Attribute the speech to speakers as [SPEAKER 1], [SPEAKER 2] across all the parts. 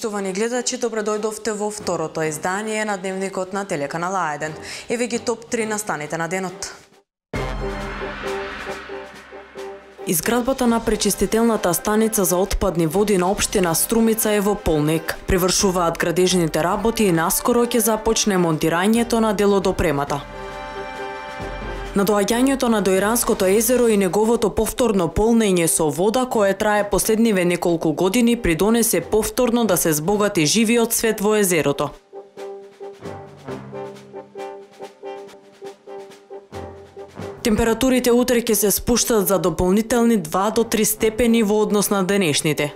[SPEAKER 1] Поштовани гледачи, добре дојдовте во второто издание на Дневникот на телеканал А1. Еве ги топ 3 настаните на денот. Изградбата на пречистителната станица за отпадни води на општина Струмица е во полнек. Привршуваат градежните работи и наскоро ќе започне монтирањето на делодопремата. На доаѓањето на Доиранското езеро и неговото повторно полнење со вода, кое трае последниве неколку години, придонесе повторно да се збогати живиот свет во езерото. Температурите утре ќе се спуштат за дополнителни 2 до 3 степени во однос на денешните.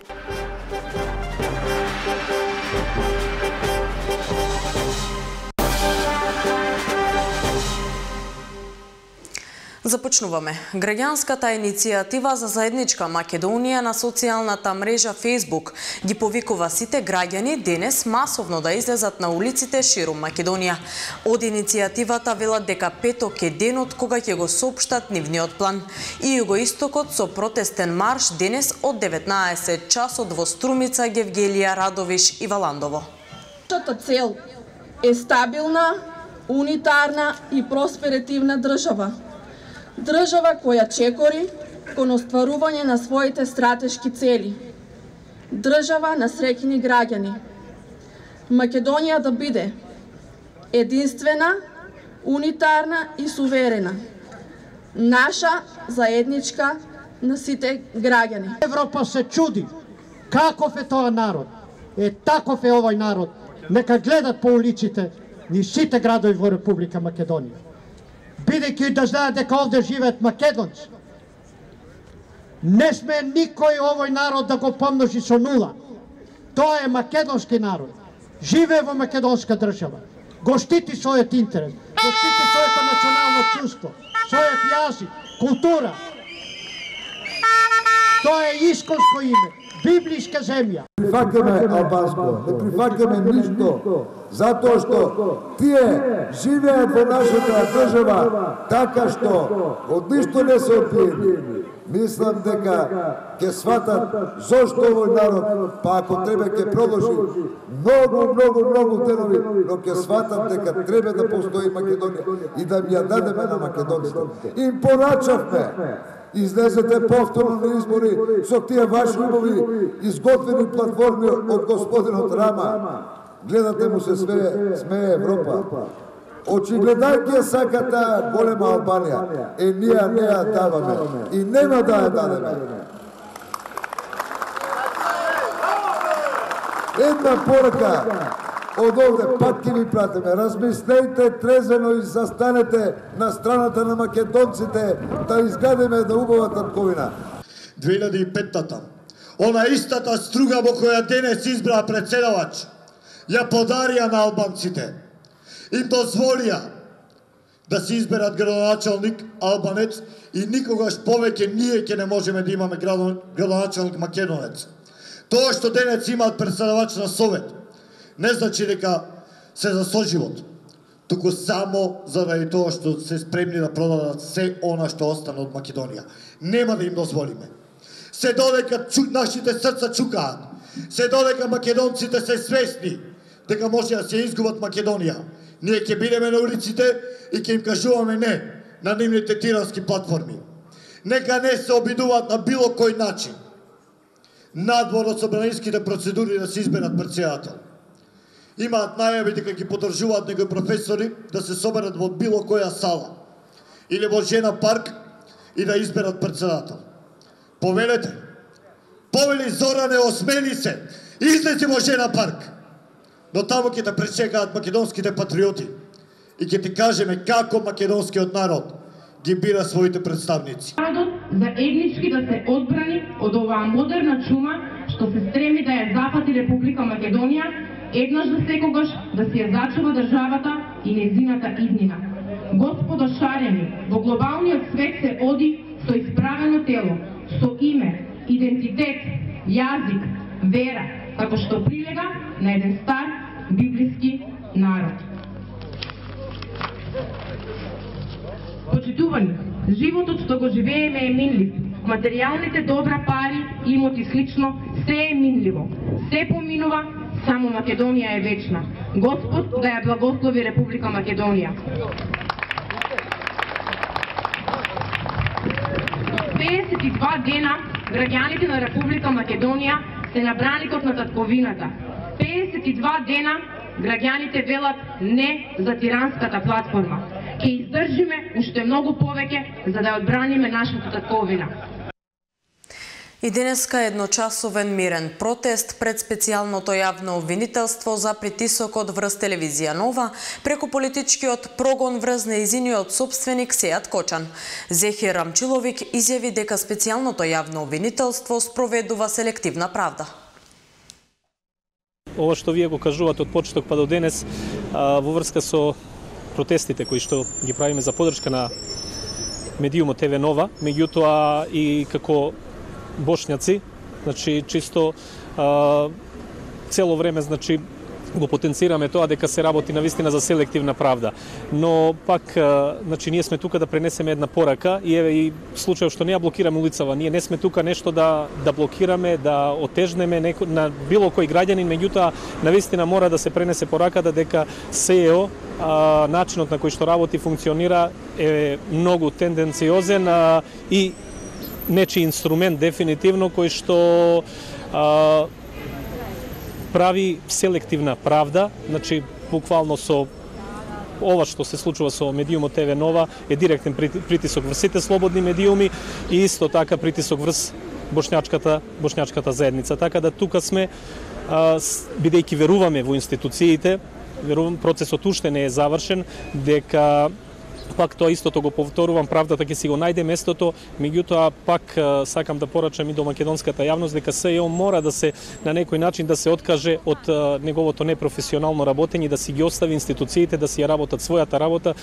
[SPEAKER 1] Започнуваме. Граѓанската иницијатива за заедничка Македонија на социјалната мрежа Facebook ги повикува сите граѓани денес масовно да излезат на улиците ширум Македонија. Од иницијативата велат дека петок е денот кога ќе го соопштат нивниот план. И југоистокот со протестен марш денес од 19 часот во Струмица, Гевгелија, Радовиш и Валандово.
[SPEAKER 2] Нашата цел е стабилна, унитарна и просперитивна држава. Држава која чекори кон остварување на своите стратешки цели. Држава на среќни граѓани. Македонија да биде единствена, унитарна и суверена. Наша заедничка на сите граѓани.
[SPEAKER 3] Европа се чуди каков е тоа народ. Таков е овој народ. Нека гледат по улиците ни сите градови во Република Македонија. Бидејќи да знаат дека овде живеат македонци. Не сме никој овој народ да го помножи со нула. Тоа е македонски народ. Живее во македонска држава. Го штити својот интерес, го штити своето национално чувство, својот јазик, култура. Тоа е исконско име, библиска земја.
[SPEAKER 4] Прифаќаме албанско, не прифаќаме ништо, затоа што тие живеат во нашата држава така што од ништо не се опиени. Мислам дека ќе сватат зошто овој народ, па ако треба ќе продолжи многу денови, но ќе сватат дека треба да постои Македонија и да ми ја дадеме на македонците. Им порачавме. Излезете повторно на избори со тие ваши убави изготвени платформи од господинот Рама. Гледате му се смее Европа. Очигледајќи ја сака таа голема Албанија, ние не ја даваме и нема да ја дадеме. Една порака од овде пак ќе ви пратиме. Размислете трезено и застанете на страната на македонците да изградиме да убава татковина.
[SPEAKER 5] 2005-та, она истата струга во која денес избра председавач, ја подарија на албанците. Им дозволија да се изберат градоначалник албанец и никогаш повеќе ние ќе не можеме да имаме градоначалник македонец. Тоа што денес имаат председавач на Совет, не значи дека се за соживот, туку само заради тоа што се спремни да продадат се она што остана од Македонија. Нема да им дозволиме. Се додека нашите срца чукаат, се додека македонците се свесни дека може да се изгубат Македонија, ние ќе бидеме на улиците и ќе им кажуваме не на нивните тирански платформи. Нека не се обидуваат на било кој начин надвор од собраниските процедури да се изберат председател. Имаат најави дека ги поддржуваат некои професори да се соберат во било која сала или во жена парк и да изберат председател. Повелете, повели Зоране, осмели се, излези во жена парк. Но таму ќе те пречекаат македонските патриоти и ќе ти кажеме како македонскиот народ ги бира своите представници.
[SPEAKER 6] Народот заеднички да се одбрани од оваа модерна чума што се стреми да ја запати Република Македонија, еднаш за секогаш да си ја зачува државата и незината иднина. Господо шарени, во глобалниот свет се оди со исправено тело, со име, идентитет, јазик, вера, како што прилега на еден стар библиски народ. Почитувани, животот што го живееме е минлив. Материјалните добра, пари, имоти слично, се е минливо. Се поминува, Само Македонија е вечна. Господ да ја благослови Република Македонија. 52 дена граѓаните на Република Македонија се на браникот на татковината. 52 дена граѓаните велат не за тиранската платформа. Ќе издржиме уште многу повеќе за да одбраниме нашата татковина.
[SPEAKER 1] И денеска едночасовен мирен протест пред специјалното јавно обвинителство за притисокот врз телевизија Нова преку политичкиот прогон врз неизиниот собственик Сејат Кочан. Зехир Рамчиловик изјави дека специјалното јавно обвинителство спроведува селективна правда.
[SPEAKER 7] Ова што вие го кажувате од почеток па до денес во врска со протестите кои што ги правиме за поддршка на медиумот ТВ Нова, меѓутоа и како бошњаци, значи чисто цело време значи го потенцираме тоа дека се работи навистина за селективна правда. Но пак значи ние сме тука да пренесеме една порака и еве и случајот што не ја блокираме улицава, ние не сме тука нешто да блокираме, да отежнеме на било кој граѓанин, меѓутоа навистина мора да се пренесе пораката дека СЕО начинот на кој што работи функционира е многу тенденциозен и нечи инструмент дефинитивно кој што прави селективна правда, значи буквално со ова што се случува со медиумот ТВ Нова е директен притисок врз сите слободни медиуми и исто така притисок врз бошњачката заедница. Така да тука сме, бидејќи веруваме во институциите, процесот уште не е завршен, дека пак тоа истото го повторувам, правдата ќе си го најде местото, меѓутоа пак сакам да порачам и до македонската јавност дека СЕО мора да се на некој начин да се откаже од неговото непрофесионално работење и да си ги остави институциите да си ја работат својата работа.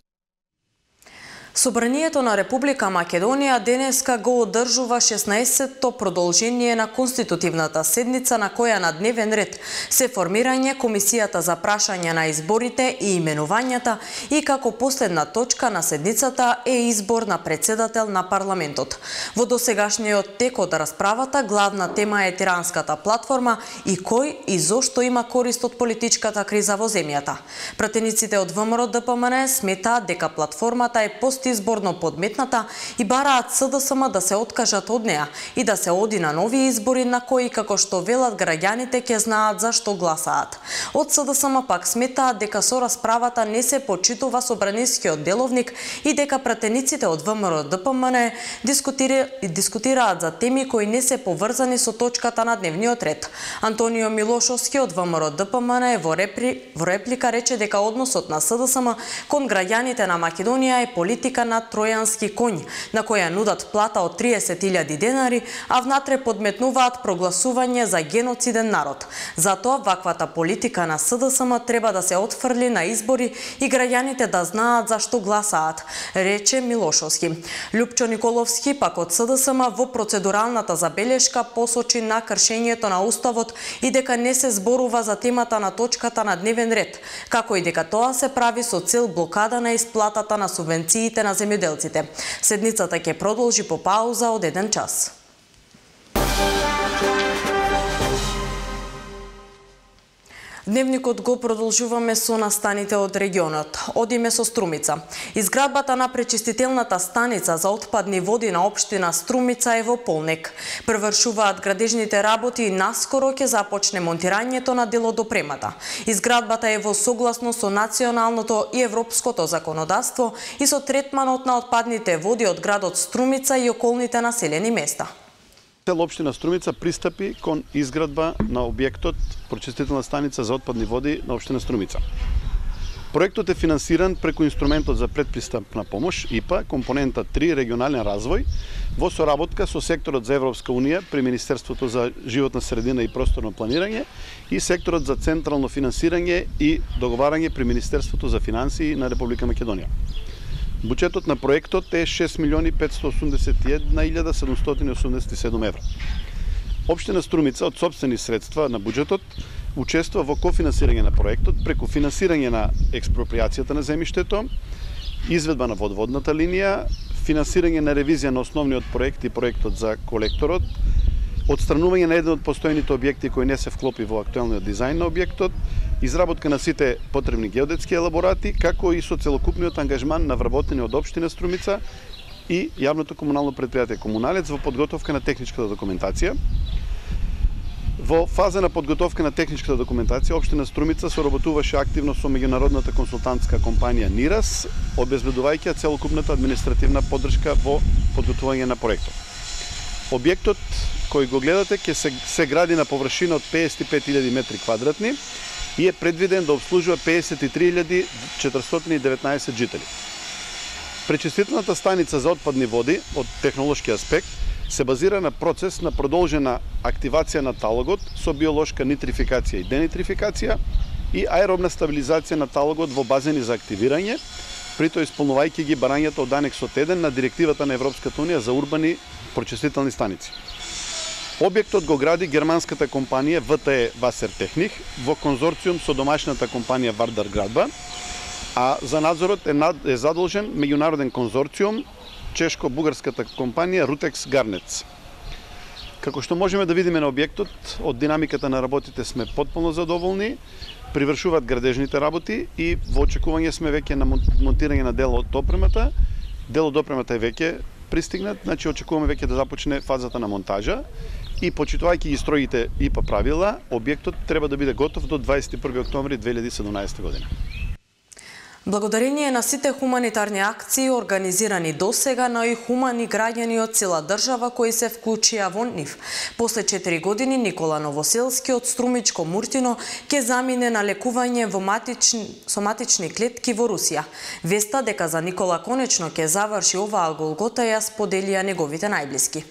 [SPEAKER 1] Собранието на Република Македонија денеска го одржува 16-то продолжение на конститутивната седница на која на дневен ред се формирање Комисијата за прашање на изборите и именувањата и како последна точка на седницата е избор на председател на парламентот. Во досегашниот тек од расправата главна тема е тиранската платформа и кој и зошто има корист од политичката криза во земјата. Пратениците од ВМРО ДПМН сметаат дека платформата е изборно подметната и бараат СДСМ да се откажат од неа и да се оди на нови избори на кои, како што велат, граѓаните ќе знаат за што гласаат. Од СДСМ пак сметаат дека со расправата не се почитува собранискиот деловник и дека пратениците од ВМРО ДПМН дискутираат за теми кои не се поврзани со точката на дневниот ред. Антонио Милошовски од ВМРО ДПМН во реплика рече дека односот на СДСМ кон граѓаните на Македонија е политика на тројански коњ, на која нудат плата од 30.000 денари, а внатре подметнуваат прогласување за геноциден народ. Затоа ваквата политика на СДСМ треба да се отфрли на избори и граѓаните да знаат за што гласаат, рече Милошовски. Лјупчо Николовски пак од СДСМ во процедуралната забелешка посочи на кршењето на Уставот и дека не се зборува за темата на точката на дневен ред, како и дека тоа се прави со цел блокада на исплатата на субвенциите на земјоделците. Седницата ќе продолжи по пауза од 1 час. Дневникот го продолжуваме со настаните од регионот. Одиме со Струмица. Изградбата на пречистителната станица за отпадни води на општина Струмица е во полнек. Превршуваат градежните работи и наскоро ќе започне монтирањето на делодопремата. Изградбата е во согласност со националното и европското законодавство и со третманот на отпадните води од градот Струмица и околните населени места.
[SPEAKER 8] Цел општина Струмица пристапи кон изградба на објектот пречистителна станица за отпадни води на општина Струмица. Проектот е финансиран преку инструментот за предпристапна помош ИПА, компонента 3 регионален развој, во соработка со секторот за Европска унија при Министерството за животна средина и просторно планирање и секторот за централно финансирање и договарање при Министерството за финансии на Република Македонија. Буџетот на проектот е 6.581.787 евра. Општина Струмица од сопствени средства на буџетот учествува во кофинансирање на проектот преку финансирање на експроприацијата на земјиштето, изведба на водоводната линија, финансирање на ревизија на основниот проект и проектот за колекторот Отстранување на еден од постојните објекти кои не се вклопи во актуелниот дизајн на објектот, изработка на сите потребни геодетски елаборати, како и со целокупниот ангажман на вработени од општина Струмица и јавното комунално претпријатие Комуналец во подготовка на техничката документација. Во фаза на подготовка на техничката документација, општина Струмица соработуваше активно со меѓународната консултантска компанија НИРАС, обезбедувајќи целокупната административна поддршка во подготвување на проектот. Објектот кој го гледате ќе се гради на површина од 55.000 метри квадратни и е предвиден да обслужува 53.419 жители. Пречистителната станица за отпадни води од технолошки аспект се базира на процес на продолжена активација на талогот со биолошка нитрификација и денитрификација и аеробна стабилизација на талогот во базени за активирање, прито исполнувајќи ги барањата од анексот 1 на директивата на Европската унија за урбани прочистителни станици. Објектот го гради германската компанија ВТЕ Wassertechnik во конзорциум со домашната компанија Вардар Градба, а за надзорот е задолжен меѓународен конзорциум чешко-бугарската компанија Rutex Garnets. Како што можеме да видиме на објектот, од динамиката на работите сме потполно задоволни, привршуваат градежните работи и во очекување сме веќе на монтирање на дел од допремата. Дел од допремата е веќе пристигнат, значи очекуваме веќе да започне фазата на монтажа и почитувајќи ги строгите ИПА правила, објектот треба да биде готов до 21 октомври 2017 година.
[SPEAKER 1] Благодарение на сите хуманитарни акции организирани досега, но и хумани граѓани од цела држава кои се вклучија во нив. После 4 години Никола Новоселски од Струмичко Муртино ќе замине на лекување во соматични клетки во Русија. Веста дека за Никола конечно ќе заврши оваа голгота ја споделија неговите најблиски.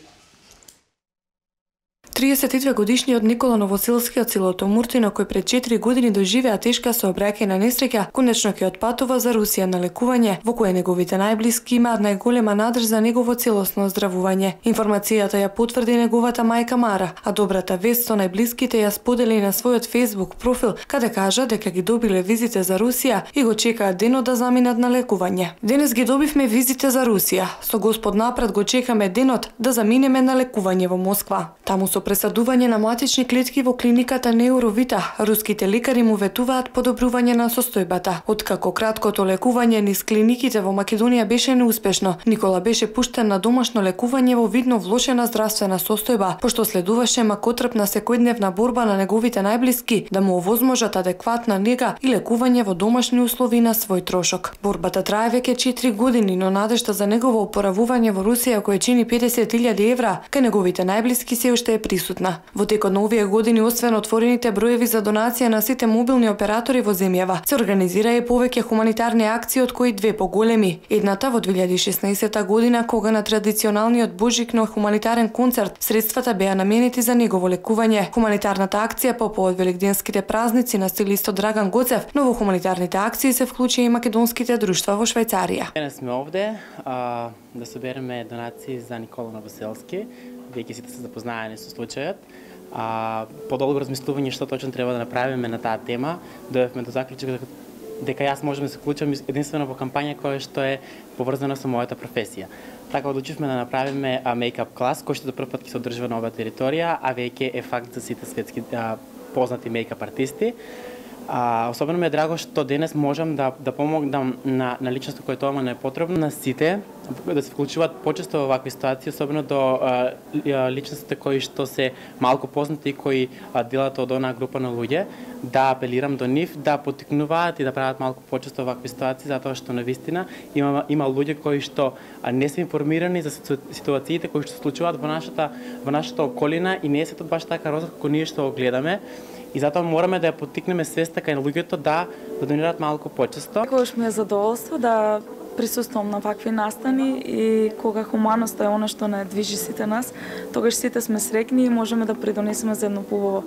[SPEAKER 9] 32 годишниот Никола Новоселски од селото Муртино, кој пред 4 години доживеа тешка сообраќајна несреќа, конечно ќе отпатува за Русија на лекување, во кое неговите најблиски имаат најголема надрж за негово целосно оздравување. Информацијата ја потврди неговата мајка Мара, а добрата вест со најблиските ја сподели на својот Facebook профил, каде кажа дека ги добиле визите за Русија и го чекаат денот да заминат на лекување. Денес ги добивме визите за Русија. Со Господ напред го чекаме денот да заминеме на лекување во Москва. Таму со пресадување на матични клетки во клиниката Неуровита, руските лекари му ветуваат подобрување на состојбата. Откако краткото лекување низ клиниките во Македонија беше неуспешно, Никола беше пуштен на домашно лекување во видно влошена здравствена состојба, пошто следуваше макотрпна секојдневна борба на неговите најблиски да му овозможат адекватна нега и лекување во домашни услови на свој трошок. Борбата трае веќе 4 години, но надежта за негово опоравување во Русија, кој чини 50.000 евра, кај неговите најблиски се уште е присутна. Во текот на овие години, освен отворените броеви за донација на сите мобилни оператори во земјава, се организира и повеќе хуманитарни акции, од кои две поголеми. Едната во 2016 година, кога на традиционалниот божикно хуманитарен концерт средствата беа наменети за негово лекување. Хуманитарната акција по повод великденските празници на стилистот Драган Гоцев, но во хуманитарните акции се вклучи и македонските друштва во Швајцарија.
[SPEAKER 10] Денес сме овде да собереме донации за Никола Новоселски. Веќе сите се запознаени со случајот. По долго размислување што точно треба да направиме на таа тема, дојдовме до заклучок дека јас можам да се вклучам единствено во кампања која што е поврзана со мојата професија. Така одлучивме да направиме мейкап клас, кој што за прв пат ќе се одржува на оваа територија, а веќе е факт за сите светски познати мейкап артисти. Особено ми е драго што денес можам да помогнам на личности кои тоа не е потребно, на сите да се вклучуваат почесто во вакви ситуации, особено до личностите кои што се малку познати и кои делат од онаа група на луѓе, да апелирам до нив да поттикнуваат и да прават малку почесто вакви ситуации, затоа што навистина има луѓе кои што не се информирани за ситуациите кои што се случуваат во нашата околина и не е светот баш така розов како ние што го гледаме. И затоа мораме да ја поттикнеме свеста кај луѓето да донират малку почесто.
[SPEAKER 11] Секогаш ми е задоволство да присуствувам на вакви настани и кога хуманоста е она што не движи сите нас, тогаш сите сме среќни и можеме да придонесеме за едно поубаво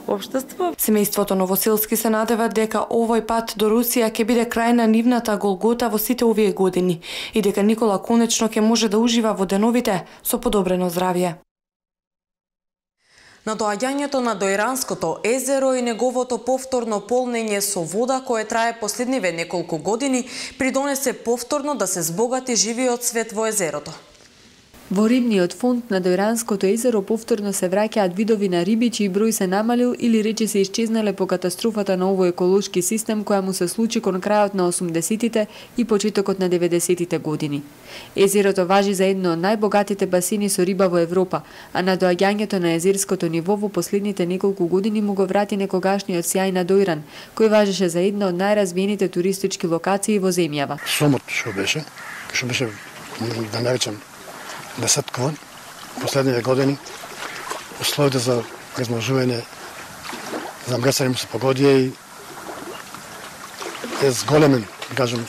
[SPEAKER 11] општество.
[SPEAKER 9] Семејството Новоселски се надева дека овој пат до Русија ќе биде крај на нивната голгота во сите овие години и дека Никола конечно ќе може да ужива во деновите со подобрено здравје.
[SPEAKER 1] На доаѓањето на Доиранското езеро и неговото повторно полнење со вода, кое трае последниве неколку години, придонесе повторно да се збогати живиот свет во езерото.
[SPEAKER 12] Во рибниот фонд на Дојранското езеро повторно се враќаат видови на риби чиј број се намалил или рече се исчезнале по катастрофата на овој еколошки систем која му се случи кон крајот на 80-тите и почетокот на 90-тите години. Езерото важи за едно од најбогатите басини со риба во Европа, а надоаѓањето на езерското ниво во последните неколку години му го врати некогашниот сјај на Дојран, кој важеше за една од најразвиените туристички локации во земјава.
[SPEAKER 13] Сомот што беше да наречам десеткован последните години, условите за размножување за мресање му се погодија и е зголемен, кажем,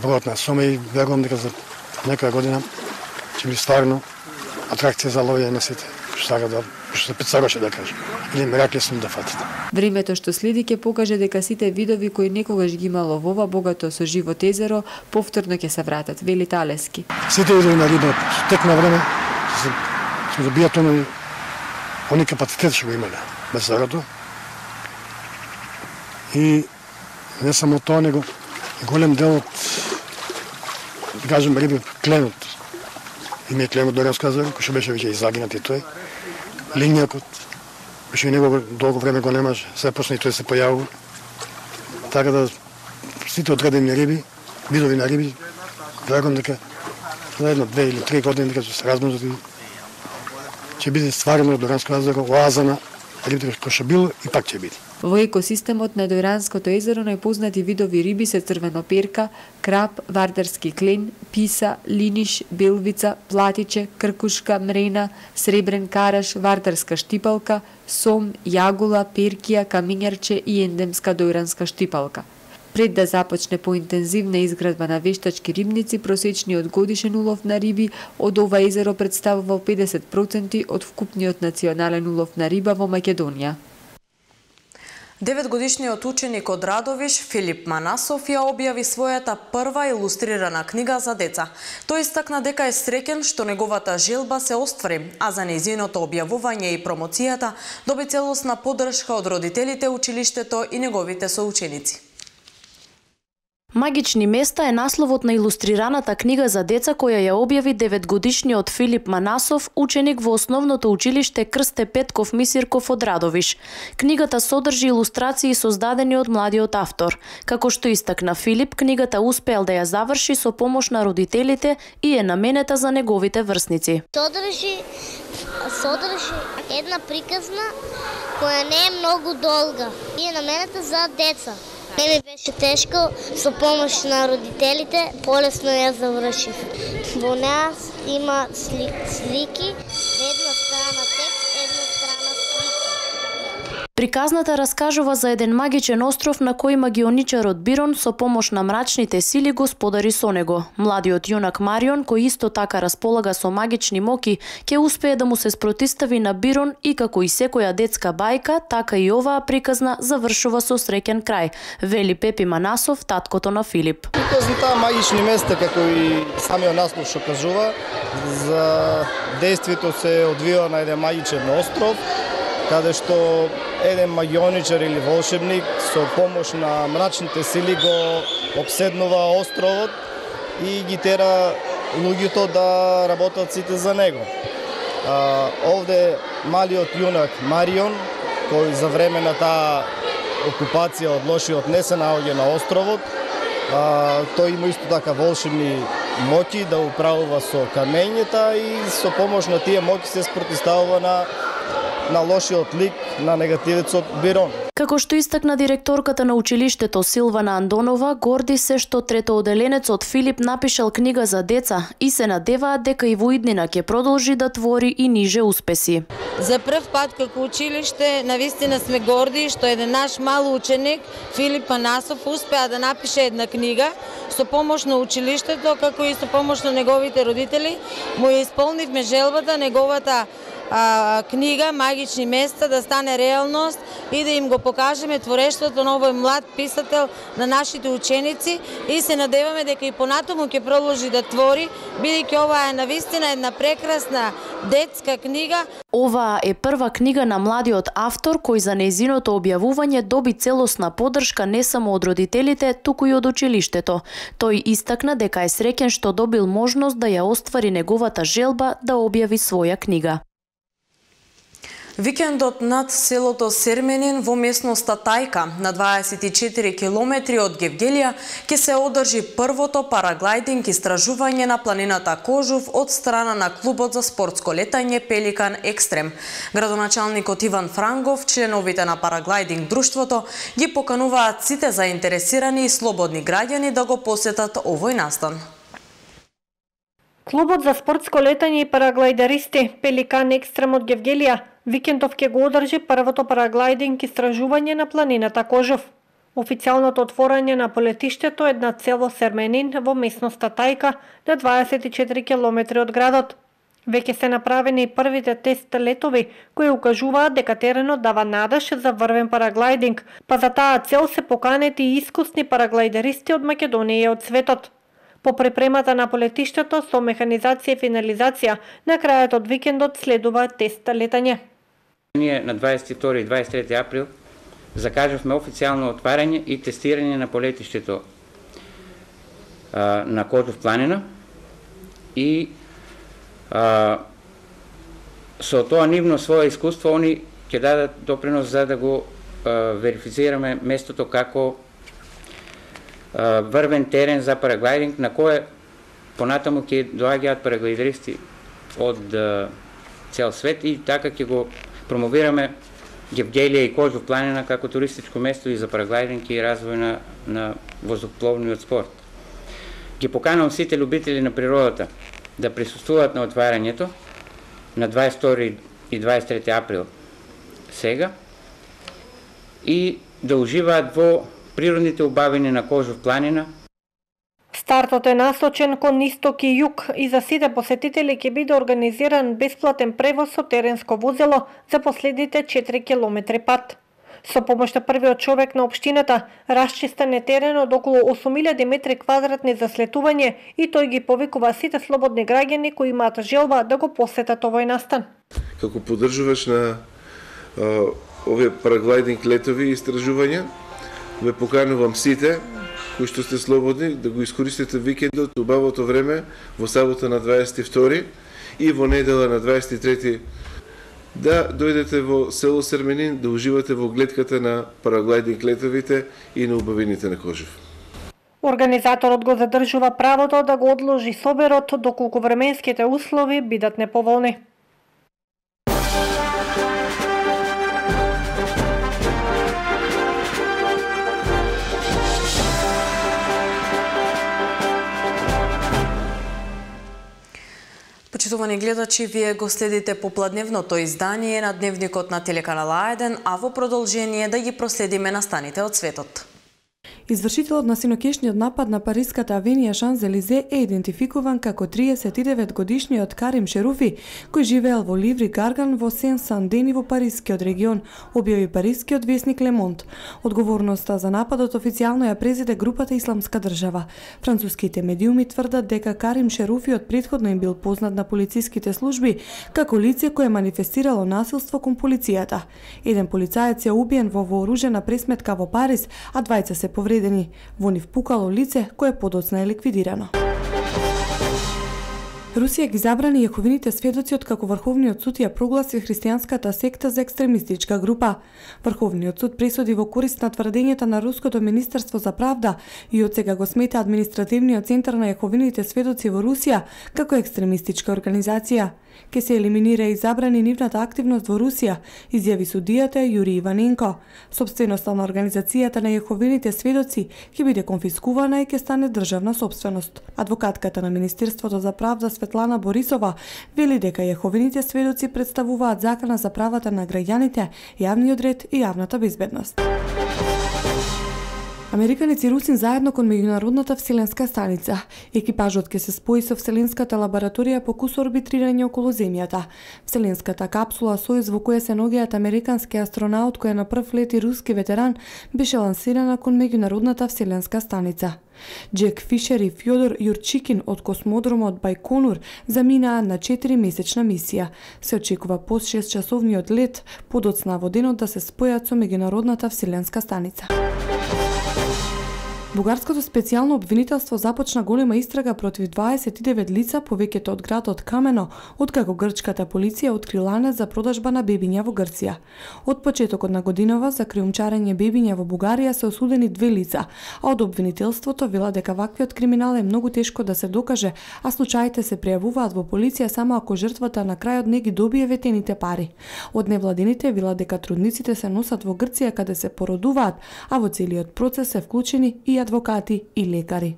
[SPEAKER 13] бројот на соме и верувам дека за некоја година ќе биде стварно атракција за ловење на сите, што се пицароше да кажем, или мираклесно да фатите.
[SPEAKER 12] Времето што следи ќе покаже дека сите видови кои некогаш ги имало во ова богато со живот езеро повторно ќе се вратат, вели Талески.
[SPEAKER 13] Сите видови на риба тек на време се добијат оној капацитет што го имале на езерото. И не само тоа, него голем дел од, да кажем, риби кленот. Име кленот Дојранско езеро, кој што беше веќе и загинат и тој. Линјакот, што и него долго време го немаше, се почна и тој се појавува. Така да сите одредени риби, видови на риби, верувам дека за едно, 2 или 3 години дека ќе се размножат и ќе биде стварено Дојранско езеро, оаза на рибите кој што било и пак ќе биде.
[SPEAKER 12] Во екосистемот на Дојранското езеро најпознати видови риби се црвеноперка, крап, вардарски клен, писа, линиш, белвица, платиче, кркушка, мрена, сребрен караш, вардарска штипалка, сом, јагула, перкија, камињарче и ендемска дојранска штипалка. Пред да започне поинтензивна изградба на вештачки рибници, просечниот годишен улов на риби од ова езеро представувал 50% од вкупниот национален улов на риба во Македонија.
[SPEAKER 1] 9-годишниот ученик од Радовиш, Филип Манасов, ја објави својата прва илустрирана книга за деца. Тој истакна дека е среќен што неговата желба се оствари, а за нејзиното објавување и промоцијата доби целосна поддршка од родителите, училиштето и неговите соученици.
[SPEAKER 14] Магични места е насловот на илустрираната книга за деца која ја објави 9-годишниот Филип Манасов, ученик во основното училиште Крсте Петков Мисирков од Радовиш. Книгата содржи илустрации создадени од младиот автор. Како што истакна Филип, книгата успеал да ја заврши со помош на родителите и е наменета за неговите врсници.
[SPEAKER 15] Содржи една приказна која не е многу долга и е наменета за деца. Не ми беше тешко, со помош на родителите, полесно ја завршив. Во неа има слики, една страна текст, една страна слики.
[SPEAKER 14] Приказната раскажува за еден магичен остров на кој магионичарот Бирон со помош на мрачните сили господари со него. Младиот јунак Марион, кој исто така располага со магични моки, ќе успее да му се спротистави на Бирон и како и секоја детска бајка, така и оваа приказна завршува со среќен крај, вели Пепи Манасов, таткото на Филип.
[SPEAKER 16] Приказната магични места, како и самиот наслов што кажува, за действието се одвива на еден магичен остров, каде што еден магионичар или волшебник со помош на мрачните сили го обседнува островот и ги тера луѓето да работат сите за него. Овде малиот јунак Марион, кој за време на таа окупација од лошиот не се наоѓа на островот, тој има исто така волшебни моќи да управува со камењата и со помош на тие моќи се спротивставува на лошиот лик на негативецот Бирон.
[SPEAKER 14] Како што истакна директорката на училиштето Силвана Андонова, горди се што третооделенецот Филип напишал книга за деца и се надеваат дека и во иднина ќе продолжи да твори и ниже успеси.
[SPEAKER 17] За прв пат како училиште навистина сме горди што еден наш мал ученик Филип Манасов успеа да напише една книга со помош на училиштето, како и со помош на неговите родители. Му ја исполнивме желбата неговата книга Магични места да стане реалност и да им го покажеме творештвото на овој млад писател на нашите ученици и се надеваме дека и понатаму ќе продолжи да твори, бидејќи ова е навистина една прекрасна детска книга.
[SPEAKER 14] Ова е прва книга на младиот автор кој за нејзиното објавување доби целосна поддршка не само од родителите, туку и од училиштето. Тој истакна дека е среќен што добил можност да ја оствари неговата желба да објави своја книга.
[SPEAKER 1] Викендот над селото Серменин во местноста Тајка, на 24 километри од Гевгелија, ќе се одржи првото параглайдинг истражување на планината Кожув од страна на клубот за спортско летање Пеликан Екстрем. Градоначалникот Иван Франгов, членовите на параглайдинг друштвото, ги покануваат сите заинтересирани и слободни граѓани да го посетат овој настан.
[SPEAKER 18] Клубот за спортско летање и параглайдаристи Пеликан Екстрем од Гевгелија викендов ќе го одржи првото параглайдинг истражување на планината Кожув. Официјалното отворање на полетиштето е на село Серменин во местноста Тајка на 24 километри од градот. Веќе се направени првите тест летови кои укажуваат дека теренот дава надеж за врвен параглайдинг, па за таа цел се поканети и искусни параглайдаристи од Македонија и од светот. По препремата на полетиштето со механизација и финализација, на крајот од викендот следува тест летање.
[SPEAKER 19] Ние на 22 и 23 април закажавме официјално отварање и тестирање на полетиштето на Кожув планина и со тоа нивно свое искуство они ќе дадат допринос за да го верифицираме местото како врвен терен за параглайдинг на кое понатаму ќе доаѓаат параглайдеристи од цел свет и така ќе го промовираме Гевгелија и Кожув планина како туристичко место и за параглайдинг и развој на воздухопловниот спорт. Ги поканувам сите любители на природата да присуствуваат на отварањето на 22 и 23 април сега и да уживаат во природните убавини на Кожув планина.
[SPEAKER 18] Стартот е насочен кон исток и југ и за сите посетители ќе биде организиран бесплатен превоз со теренско возило за последните 4 километри пат. Со помош на првиот човек на општината, расчистен е терен од околу 8000 метри квадратни за слетување и тој ги повикува сите слободни граѓани кои имаат желба да го посетат овој настан.
[SPEAKER 20] Како поддржуваш на овие параглайдинг летови и истражувања, ве поканувам сите кои што сте слободни да го искористите викендот, убавото време во сабота на 22 и во недела на 23 да дојдете во село Серменин да уживате во гледката на параглайдинг летовите и на убавините на Кожув.
[SPEAKER 18] Организаторот го задржува правото да го одложи соберот доколку временските услови бидат неповолни.
[SPEAKER 1] Почитувани гледачи, вие го следите попладневното издание на Дневникот на телеканал А1, а во продолжение да ги проследиме настаните од светот.
[SPEAKER 9] Извршителот на синокешниот напад на париската авенија Шанзелизе е идентификуван како 39 годишниот Карим Шеруфи, кој живеел во Ливри Гарган во Сен-Сан-Дени во парискиот регион, објави парискиот весник Ле Монт. Одговорноста за нападот официјално ја презеде групата Исламска држава. Француските медиуми тврдат дека Карим Шеруфиот претходно им бил познат на полициските служби како лице кое манифестирало насилство кон полицијата. Еден полицаец е убиен во вооружена пресметка во Париз, а двајца се повредени. Во нив пукало лице кое подоцна е ликвидирано. Русија ги забрани јеховините сведоци од како Врховниот суд ја прогласи христијанската секта за екстремистичка група. Врховниот суд пресуди во корист на тврдењата на Руското министерство за правда и од сега го смета административниот центар на јеховините сведоци во Русија како екстремистичка организација. Ке се елиминира и забрани нивната активност во Русија, изјави судијата Јури Иваненко. Собственоста на организацијата на јеховините сведоци ќе биде конфискувана и ќе стане државна собственост. Адвокатката на Министерството за правда Светлана Борисова вели дека јеховините сведоци представуваат закана за правата на граѓаните, јавниот ред и јавната безбедност. Американец и русин заедно кон меѓународната вселенска станица. Екипажот ќе се спои со вселенската лабораторија по курс орбитрирање околу Земјата. Вселенската капсула Сојуз во која се ногијат американски астронаут кој на прв лет и руски ветеран беше лансирана кон меѓународната вселенска станица. Джек Фишер и Фјодор Јурчикин од космодромот Бајконур заминаа на 4-месечна мисија. Се очекува пост 6-часовниот лет подоцна во денот да се спојат со меѓународната вселенска станица. Бугарското специјално обвинителство започна голема истрага против 29 лица, повеќето од градот Камено, откако грчката полиција откри ланец за продажба на бебиња во Грција. Од почетокот на годинава за криумчарење бебиња во Бугарија се осудени 2 лица, а од обвинителството вела дека ваквиот криминал е многу тешко да се докаже, а случаите се пријавуваат во полиција само ако жртвата на крајот не ги добие ветените пари. Од невладините вела дека трудниците се носат во Грција каде се породуваат, а во целиот процес се вклучени и адвокати и лекари.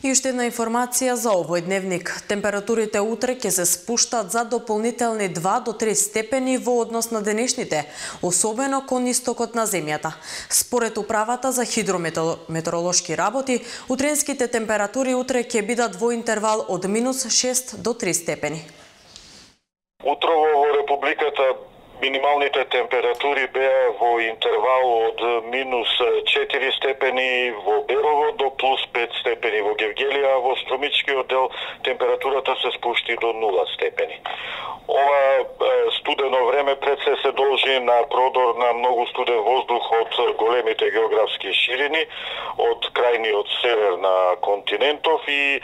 [SPEAKER 9] И уште една информација за овој дневник. Температурите утре ќе се спуштат за дополнителни 2 до 3 степени во однос на денешните, особено кон истокот на земјата. Според управата за хидрометеоролошки работи, утренските температури утре ќе бидат во интервал од -6 до 3 степени.
[SPEAKER 21] Утрово во Републиката минималните температури беа во интервал од -4 степени во Берово до +5 степени во Гевгелија, а во Струмичкиот дел температурата се спушти до 0 степени. Ова студено време пред се должи на продор на многу студен воздух од големите географски ширини, од крајниот север на континентов и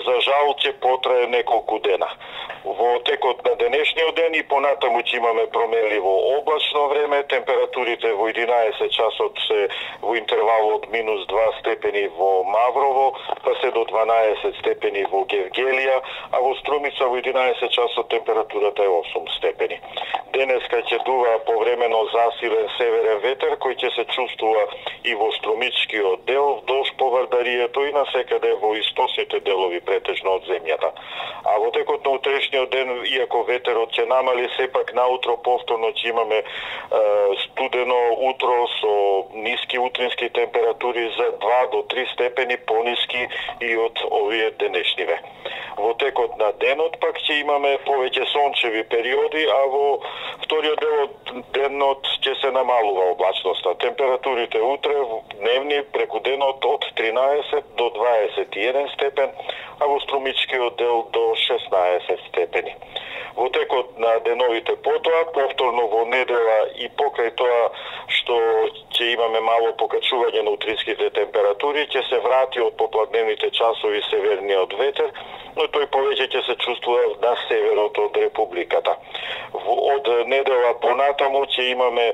[SPEAKER 21] за жал ќе потрае неколку дена. Во текот на денешниот ден и понатаму ќе имаме променливо облачно време, температурите во 11 часот се во интервал од -2 степени во Маврово, па се до 12 степени во Гевгелија, а во Струмица во 11 часот температурата е 8 степени. Денеска ќе дува повремено засилен северен ветер кој ќе се чувствува и во Струмичкиот дел, вдолж Повардарието и насекаде во источните делови претежно од земјата. А во текот на утрешниот ден, иако ветерот ќе намали, сепак наутро повторно ќе имаме студено утро со ниски утрински температури за 2 до 3 степени пониски и од овие денешниве. Во текот на денот пак ќе имаме повеќе сончеви периоди, а во вториот дел од денот ќе се намалува облачноста. Температурите утре дневни преку денот од 13 до 21 степен, а во Струмичкиот дел до 16 степени. Во текот на деновите потоа, повторно во недела и покрај тоа што ќе имаме мало покачување на утринските температури, ќе се врати од попладневните часови северниот ветер, но тој повеќе ќе се чувствува на северот од Републиката. Од недела понатаму ќе имаме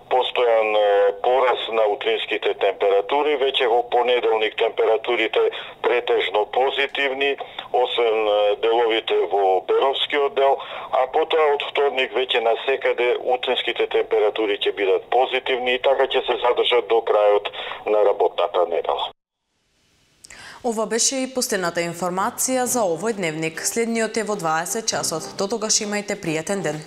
[SPEAKER 21] постојан пораст на утринските температури, веќе во понеделник температурите претежно позитивни, освен деловите во Беровскиот дел, а потоа од вторник веќе насекаде утринските температури ќе бидат позитивни и така ќе се задржат до крајот на работната недела.
[SPEAKER 1] Ова беше и последната информација за овој дневник. Следниот е во 20 часот. До тогаш имајте пријатен ден.